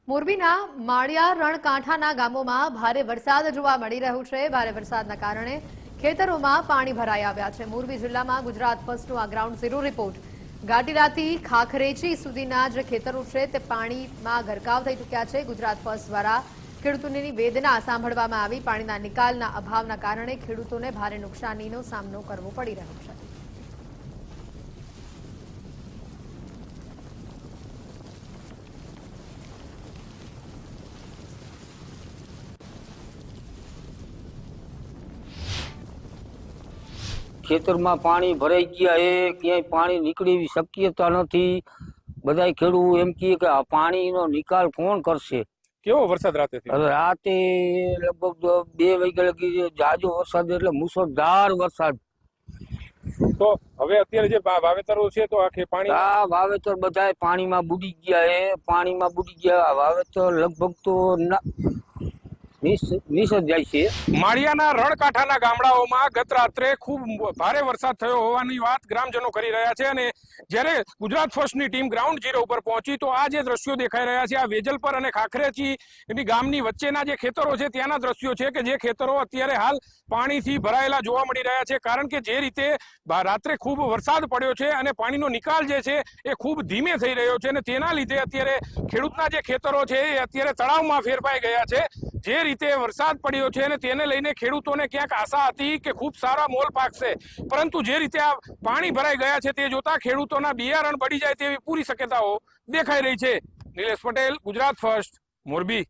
મોરબીના માળિયા રણકાંઠાના ગામોમાં ભારે વરસાદ જોવા મળી રહ્યો છે। ભારે વરસાદના કારણે ખેતરોમાં પાણી ભરાઈ આવ્યા છે। મોરબી જિલ્લામાં ગુજરાત ફર્સ્ટનો આ ગ્રાઉન્ડ ઝીરો રિપોર્ટ। ગાટીલાથી ખાખરેચી સુધીના જે ખેતરો છે તે પાણીમાં ગરકાવ થઈ ચૂક્યા છે। ગુજરાત ફર્સ્ટ દ્વારા ખેડૂતોની વેદના સાંભળવામાં આવી। પાણીના નિકાલના અભાવના કારણે ખેડૂતોને ભારે નુકસાનીનો સામનો કરવો પડી રહ્યો છે। ખેતરમાં પાણી ભરાઈ ગયા છે, ક્યાંય પાણી નીકળે એવી શક્યતા નથી। બધા ખેડૂત એમ કહે કે આ પાણીનો નિકાલ કોણ કરશે। કેવો વરસાદ રાતે થયો? રાતે લગભગ 2 વાગ્યા લગી જાજો વરસાદ, એટલે મુસળધાર વરસાદ। તો હવે અત્યારે જે વાવેતરો છે તો આખે પાણી આ વાવેતર બધા પાણીમાં બુડી ગયા છે। પાણીમાં બુડી ગયા વાવેતર લગભગ તો જાય છે। માળિયાના રણકાંઠાના ગામડાઓમાં ગત રાત્રે ખૂબ ભારે વરસાદ થયો હોવાની વાત ગ્રામજનો કરી રહ્યા છે। અને જ્યારે ગુજરાત ફર્સ્ટની ટીમ ગ્રાઉન્ડ ઝીરો ઉપર પહોંચી તો આ જે દ્રશ્યો દેખાઈ રહ્યા છે, આ વેજલપર અને ખાખરેચી ગામની વચ્ચેના જે ખેતરો છે ત્યાંના દ્રશ્યો છે કે જે ખેતરો અત્યારે હાલ પાણીથી ભરાયેલા જોવા મળી રહ્યા છે। કારણ કે જે રીતે રાત્રે ખૂબ વરસાદ પડ્યો છે અને પાણીનો નિકાલ જે છે એ ખૂબ ધીમે થઈ રહ્યો છે, અને તેના લીધે અત્યારે ખેડૂતના જે ખેતરો છે એ અત્યારે તળાવમાં ફેરવાઈ ગયા છે। જે રીતે વરસાદ પડ્યો છે અને તેને લઈને ખેડૂતોને ક્યાંક આશા હતી કે ખૂબ સારા મોલ પાકશે, પરંતુ જે રીતે આ પાણી ભરાઈ ગયા છે તે જોતા ખેડૂતોના બિયારણ બળી જાય તેવી પૂરી શક્યતાઓ દેખાઈ રહી છે। નિલેશ પટેલ, ગુજરાત ફર્સ્ટ, મોરબી।